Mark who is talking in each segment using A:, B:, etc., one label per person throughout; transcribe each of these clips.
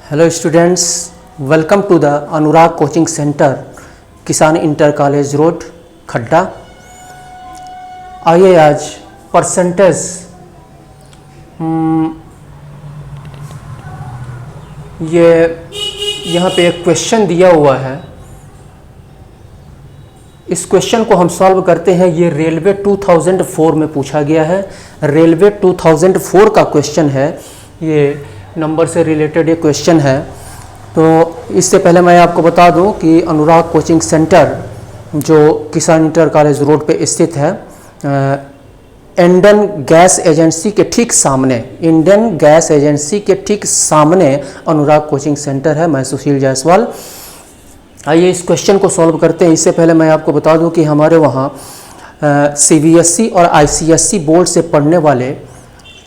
A: Hello students, welcome to the Anurag coaching centre, Kisan inter college road, Khadda. आइए आज percentage ये यहाँ पे एक क्वेश्चन दिया हुआ है। इस क्वेश्चन को हम सॉल्व करते हैं। ये रेलवे 2004 में पूछा गया है। रेलवे 2004 का क्वेश्चन है। ये नंबर से रिलेटेड ये क्वेश्चन है। तो इससे पहले मैं आपको बता दूं कि अनुराग कोचिंग सेंटर जो किसान इंटर कॉलेज रोड पे स्थित है, इंडियन गैस एजेंसी के ठीक सामने, इंडियन गैस एजेंसी के ठीक सामने अनुराग कोचिंग सेंटर है। मैं सुशील जायसवाल। आइए इस क्वेश्चन को सॉल्व करते हैं। इससे पहले मैं आपको बता दूं कि हमारे वहाँ CBSE और ICSE बोर्ड से पढ़ने वाले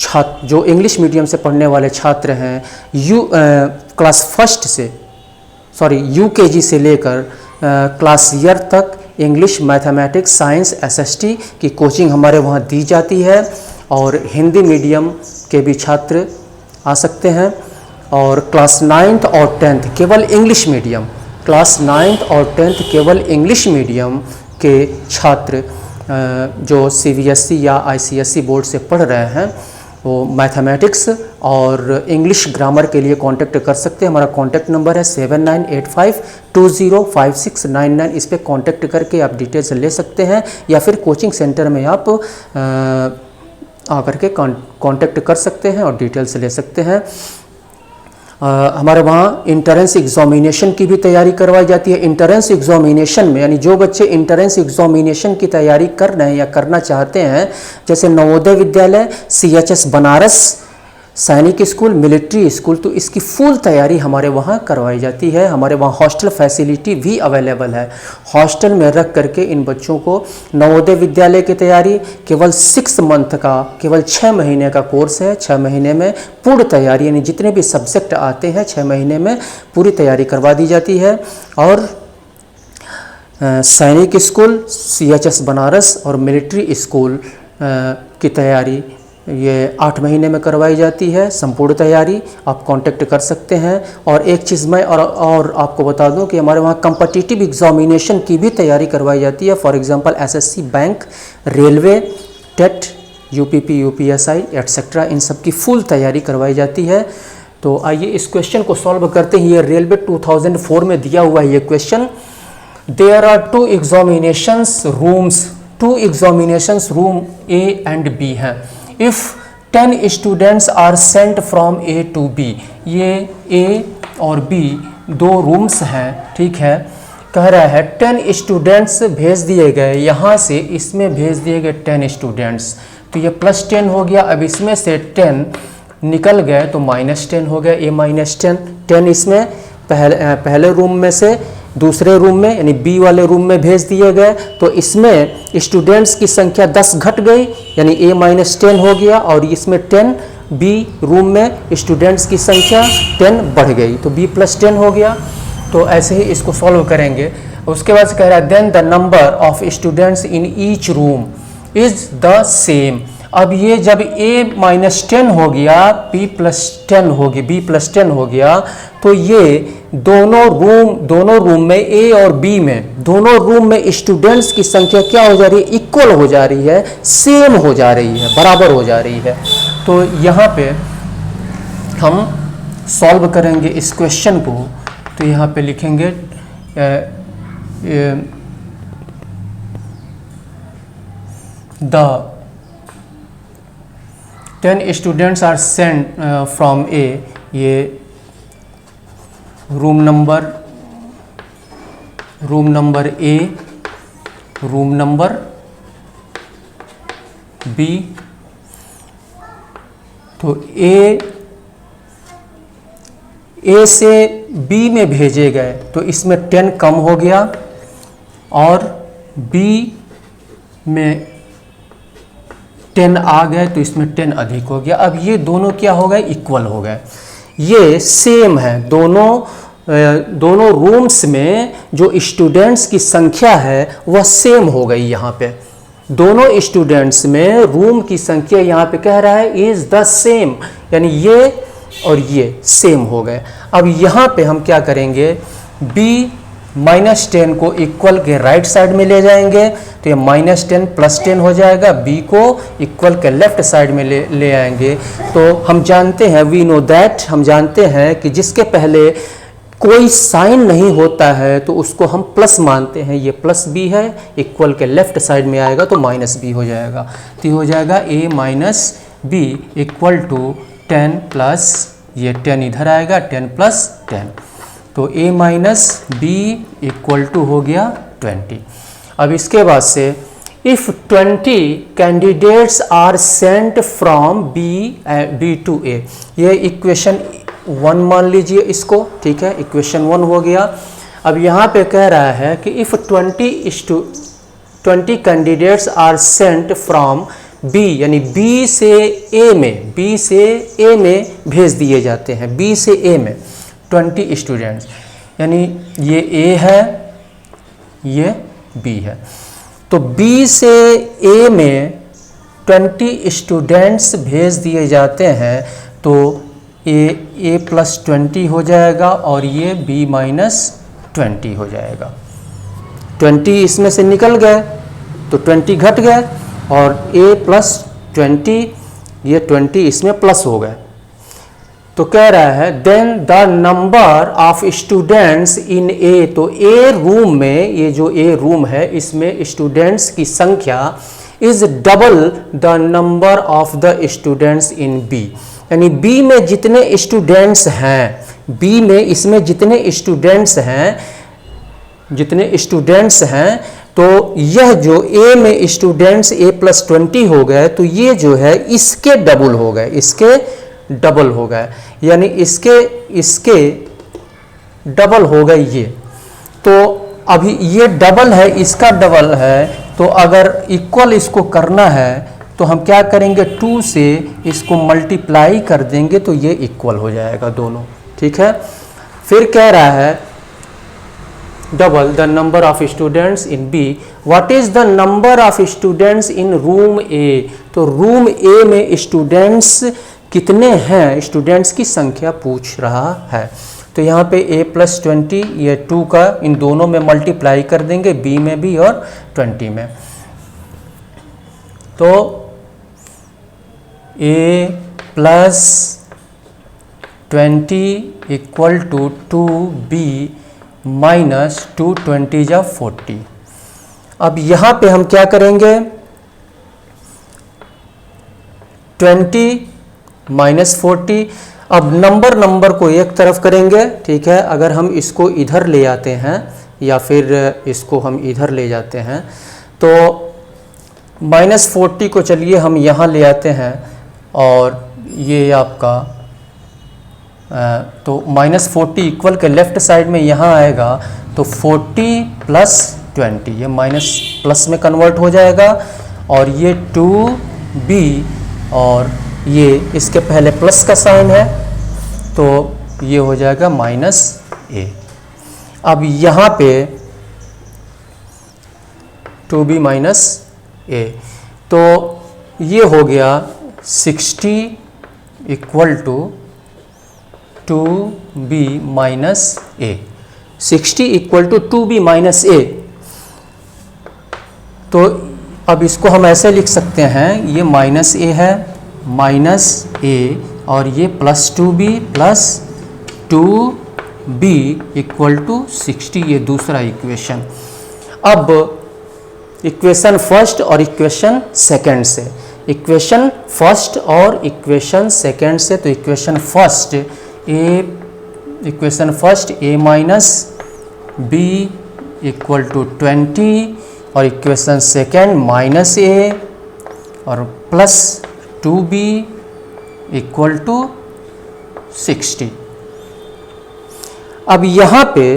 A: छात्र, जो इंग्लिश मीडियम से पढ़ने वाले छात्र हैं, क्लास फर्स्ट से UKG से लेकर क्लास ईयर तक इंग्लिश, मैथमेटिक्स, साइंस, SST की कोचिंग हमारे वहाँ दी जाती है। और हिंदी मीडियम के भी छात्र आ सकते हैं। और क्लास 9th और 10th केवल इंग्लिश मीडियम, क्लास 9th और 10th केवल इंग्लिश मीडियम के छात्र जो CBSE या ICSE बोर्ड से पढ़ रहे हैं, वो मैथमेटिक्स और इंग्लिश ग्रामर के लिए कांटेक्ट कर सकते हैं। हमारा कांटेक्ट नंबर है 7985205699। इस पर कांटेक्ट करके आप डिटेल्स ले सकते हैं, या फिर कोचिंग सेंटर में आप आकर के कांटेक्ट कर सकते हैं और डिटेल्स ले सकते हैं। हमारे वहाँ इंट्रेंस एग्जामिनेशन की भी तैयारी करवाई जाती है। इंट्रेंस एग्जामिनेशन में, यानी जो बच्चे इंट्रेंस एग्जामिनेशन की तैयारी कर रहे हैं या करना चाहते हैं, जैसे नवोदय विद्यालय, CHS बनारस, सैनिक स्कूल, मिलिट्री स्कूल, तो इसकी फुल तैयारी हमारे वहाँ करवाई जाती है। हमारे वहाँ हॉस्टल फैसिलिटी भी अवेलेबल है। हॉस्टल में रख करके इन बच्चों को नवोदय विद्यालय की तैयारी केवल 6 मंथ का, केवल 6 महीने का कोर्स है। 6 महीने में पूर्ण तैयारी, यानी जितने भी सब्जेक्ट आते हैं 6 महीने में पूरी तैयारी करवा दी जाती है। और सैनिक स्कूल, CHS बनारस और मिलिट्री स्कूल की तैयारी ये 8 महीने में करवाई जाती है। संपूर्ण तैयारी आप कांटेक्ट कर सकते हैं। और एक चीज़ मैं और आपको बता दूं कि हमारे वहाँ कम्पिटिटिव एग्जामिनेशन की भी तैयारी करवाई जाती है। For example SSC, bank, railway, TET, UPP, UPSI etcetera, इन सब की फुल तैयारी करवाई जाती है। तो आइए इस क्वेश्चन को सॉल्व करते हैं। ये रेलवे 2004 में दिया हुआ है ये question. There are 2 examinations rooms, 2 examinations room A and B हैं। If 10 students are sent from A to B, ये A और B 2 रूम्स हैं, ठीक है। कह रहा है 10 स्टूडेंट्स भेज दिए गए, यहाँ से इसमें भेज दिए गए 10 स्टूडेंट्स, तो ये +10 हो गया। अब इसमें से 10 निकल गए तो -10 हो गया, A -10। 10 इसमें पहले रूम में से दूसरे रूम में, यानी B वाले रूम में भेज दिए गए, तो इसमें स्टूडेंट्स की संख्या 10 घट गई, यानी A -10 हो गया। और इसमें 10 B रूम में स्टूडेंट्स की संख्या 10 बढ़ गई, तो B +10 हो गया। तो ऐसे ही इसको सॉल्व करेंगे। उसके बाद कह रहा है then the number of students in each room is the same. अब ये जब A -10 हो गया, B +10 हो गया, B +10 हो गया, तो ये दोनों रूम में A और B में, दोनों रूम में स्टूडेंट्स की संख्या क्या हो जा रही है? इक्वल हो जा रही है, सेम हो जा रही है, बराबर हो जा रही है। तो यहाँ पे हम सॉल्व करेंगे इस क्वेश्चन को। तो यहाँ पे लिखेंगे the 10 students are sent from A, ये room number A, room number B। तो A से B में भेजे गए तो इसमें 10 कम हो गया, और B में 10 आ गए तो इसमें 10 अधिक हो गया। अब ये दोनों क्या हो गए? इक्वल हो गए, ये सेम है। दोनों रूम्स में जो स्टूडेंट्स की संख्या है वह सेम हो गई। यहाँ पे दोनों स्टूडेंट्स में रूम की संख्या यहाँ पे कह रहा है इज द सेम, यानी ये और ये सेम हो गए। अब यहाँ पे हम क्या करेंगे, b -10 को इक्वल के राइट साइड में ले जाएंगे, तो ये -10 + 10 हो जाएगा। b को इक्वल के लेफ्ट साइड में ले आएंगे। तो हम जानते हैं, वी नो दैट, हम जानते हैं कि जिसके पहले कोई साइन नहीं होता है तो उसको हम प्लस मानते हैं। ये +b है, इक्वल के लेफ्ट साइड में आएगा तो -b हो जाएगा। तो ये हो जाएगा a - b = 10 प्लस ये 10 इधर आएगा, 10 + 10, तो a - b = हो गया 20। अब इसके बाद से if 20 candidates are sent from B to A, ये इक्वेशन 1 मान लीजिए इसको, ठीक है, इक्वेशन 1 हो गया। अब यहाँ पे कह रहा है कि if 20 candidates are sent from B, यानी B से A में भेज दिए जाते हैं, B से A में 20 स्टूडेंट्स, यानी ये A है, ये B है। तो B से A में 20 स्टूडेंट्स भेज दिए जाते हैं, तो A + 20 हो जाएगा और ये B - 20 हो जाएगा। 20 इसमें से निकल गए तो 20 घट गए, और A + 20, ये 20 इसमें प्लस हो गए। तो कह रहा है then the number of students in A, तो A रूम में, ये जो A रूम है इसमें स्टूडेंट्स की संख्या is double the number of the students in B, यानी B में जितने स्टूडेंट्स हैं, B में इसमें जितने स्टूडेंट्स हैं, तो यह जो A में स्टूडेंट्स A + 20 हो गए, तो ये जो है इसके डबल हो गए, यानी इसके डबल हो गए ये। तो अभी ये डबल है, इसका डबल है, तो अगर इक्वल इसको करना है तो हम क्या करेंगे, 2 से इसको मल्टीप्लाई कर देंगे तो ये इक्वल हो जाएगा दोनों, ठीक है। फिर कह रहा है double the number of students in B, what is the number of students in room A, तो रूम A में स्टूडेंट्स कितने हैं, स्टूडेंट्स की संख्या पूछ रहा है। तो यहाँ पे A + 20, ये 2 का इन दोनों में मल्टीप्लाई कर देंगे, B में भी और 20 में। तो A + 20 = 2B - 220 = 40। अब यहाँ पे हम क्या करेंगे, 20 - 40, अब नंबर को एक तरफ करेंगे, ठीक है। अगर हम इसको इधर ले आते हैं या फिर इसको हम इधर ले जाते हैं, तो -40 को चलिए हम यहाँ ले आते हैं, और ये आपका तो -40 इक्वल के लेफ्ट साइड में यहाँ आएगा, तो 40 + 20, ये माइनस प्लस में कन्वर्ट हो जाएगा, और ये 2b, और ये इसके पहले प्लस का साइन है, तो ये हो जाएगा -a। अब यहाँ पे 2b - a, तो ये हो गया 60 = 2b - a, 60 = 2b - a। तो अब इसको हम ऐसे लिख सकते हैं, ये -a है, -a, और ये +2b + 2b = 60, ये दूसरा इक्वेशन। अब इक्वेशन फर्स्ट और इक्वेशन सेकंड से, इक्वेशन फर्स्ट और इक्वेशन सेकंड से, तो इक्वेशन फर्स्ट a - b = 20, और इक्वेशन सेकंड -a और +2b = 60। अब यहाँ पे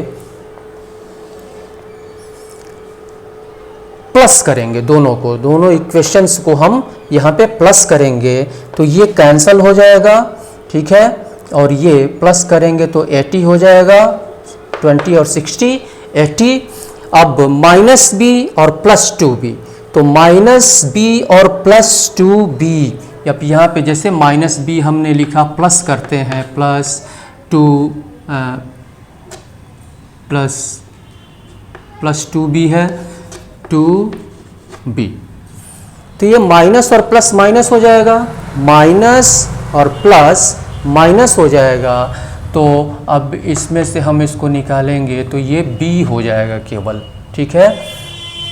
A: प्लस करेंगे दोनों को, दोनों इक्वेशंस को हम यहाँ पे प्लस करेंगे, तो ये कैंसल हो जाएगा, ठीक है, और ये प्लस करेंगे तो 80 हो जाएगा, 20 और 60 80। अब -b और +2b, तो -b और +2b अब यहाँ पे जैसे माइनस बी हमने लिखा, प्लस करते हैं, प्लस 2b है, 2b। तो ये माइनस और प्लस माइनस हो जाएगा, माइनस और प्लस माइनस हो जाएगा। तो अब इसमें से हम इसको निकालेंगे तो ये b हो जाएगा केवल, ठीक है।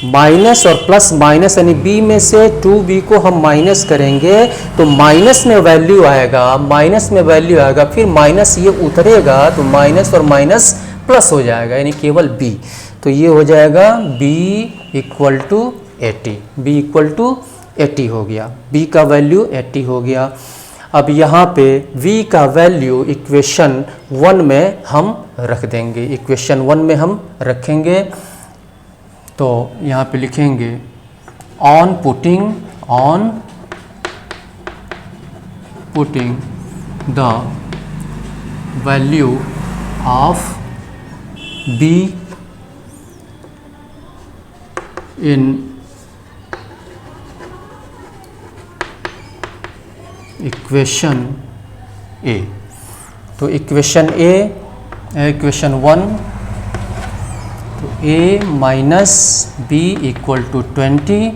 A: माइनस और प्लस माइनस यानी b में से 2b को हम माइनस करेंगे तो माइनस में वैल्यू आएगा, माइनस में वैल्यू आएगा, फिर माइनस ये उतरेगा तो माइनस और माइनस प्लस हो जाएगा यानी केवल b। तो ये हो जाएगा b equal to 80, b equal to 80 हो गया, b का वैल्यू 80 हो गया। अब यहाँ पे v का वैल्यू इक्वेशन 1 में हम रख देंगे, इक्वेशन 1 में हम रखेंगे। तो यहाँ पे लिखेंगे on putting the value of b in equation A. तो इक्वेशन ए, इक्वेशन 1, तो a minus B equal to 20।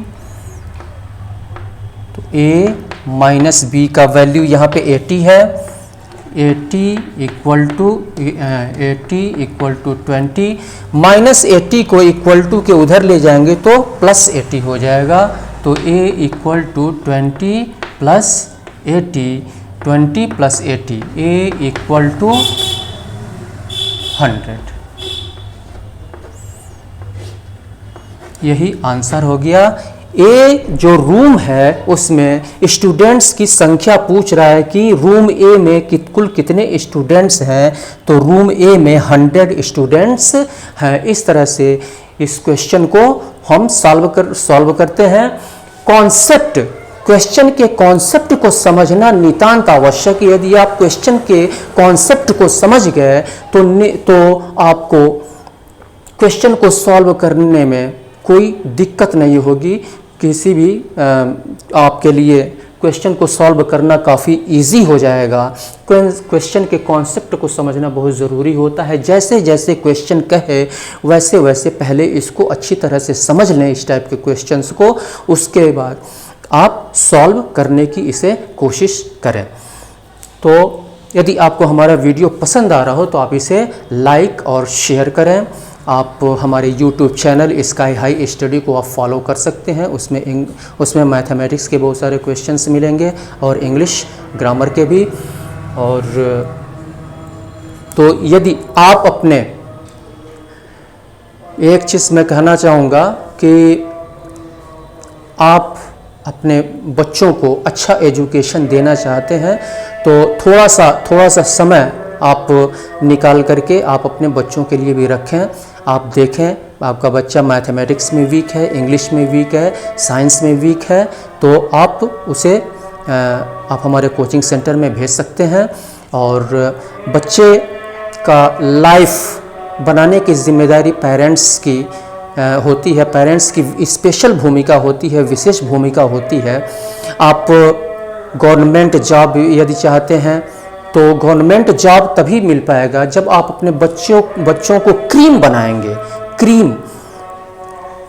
A: तो a माइनस बी का वैल्यू यहाँ पे 80 है, 80 इक्वल टू 20, माइनस 80 को इक्वल टू के उधर ले जाएंगे तो प्लस 80 हो जाएगा। तो a equal to 20 plus 80, 20 plus 80, a equal to 100। यही आंसर हो गया। ए जो रूम है उसमें स्टूडेंट्स की संख्या पूछ रहा है कि रूम ए में कुल कितने स्टूडेंट्स हैं, तो रूम ए में 100 स्टूडेंट्स हैं। इस तरह से इस क्वेश्चन को हम सॉल्व करते हैं। कॉन्सेप्ट, क्वेश्चन के कॉन्सेप्ट को समझना नितांत आवश्यक है। यदि आप क्वेश्चन के कॉन्सेप्ट को समझ गए तो आपको क्वेश्चन को सॉल्व करने में कोई दिक्कत नहीं होगी। किसी भी आपके लिए क्वेश्चन को सॉल्व करना काफ़ी इजी हो जाएगा। क्वेश्चन के कॉन्सेप्ट को समझना बहुत ज़रूरी होता है। जैसे जैसे क्वेश्चन कहे वैसे वैसे पहले इसको अच्छी तरह से समझ लें, इस टाइप के क्वेश्चंस को, उसके बाद आप सॉल्व करने की इसे कोशिश करें। तो यदि आपको हमारा वीडियो पसंद आ रहा हो तो आप इसे लाइक और शेयर करें। आप हमारे YouTube channel sky high study को आप फॉलो कर सकते हैं। उसमें मैथमेटिक्स के बहुत सारे क्वेश्चंस मिलेंगे और इंग्लिश ग्रामर के भी। और तो यदि आप अपने, एक चीज़ मैं कहना चाहूँगा कि आप अपने बच्चों को अच्छा एजुकेशन देना चाहते हैं तो थोड़ा सा समय आप निकाल करके आप अपने बच्चों के लिए भी रखें। आप देखें आपका बच्चा मैथमेटिक्स में वीक है, इंग्लिश में वीक है, साइंस में वीक है, तो आप उसे आप हमारे कोचिंग सेंटर में भेज सकते हैं। और बच्चे का लाइफ बनाने की जिम्मेदारी पेरेंट्स की होती है। पेरेंट्स की स्पेशल भूमिका होती है, विशेष भूमिका होती है। आप गवर्नमेंट जॉब यदि चाहते हैं तो गवर्नमेंट जॉब तभी मिल पाएगा जब आप अपने बच्चों को क्रीम बनाएंगे। क्रीम,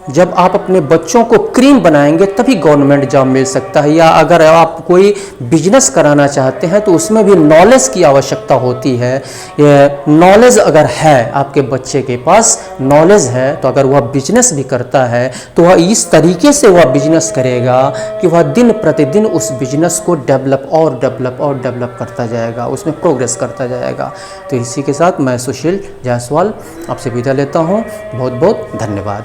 A: जब आप अपने बच्चों को क्रीम बनाएंगे तभी गवर्नमेंट जॉब मिल सकता है। या अगर आप कोई बिजनेस कराना चाहते हैं तो उसमें भी नॉलेज की आवश्यकता होती है। नॉलेज अगर है, आपके बच्चे के पास नॉलेज है, तो अगर वह बिजनेस भी करता है तो वह इस तरीके से वह बिजनेस करेगा कि वह दिन प्रतिदिन उस बिजनेस को डेवलप करता जाएगा, उसमें प्रोग्रेस करता जाएगा। तो इसी के साथ मैं सुशील जायसवाल आपसे विदा लेता हूँ। बहुत बहुत धन्यवाद।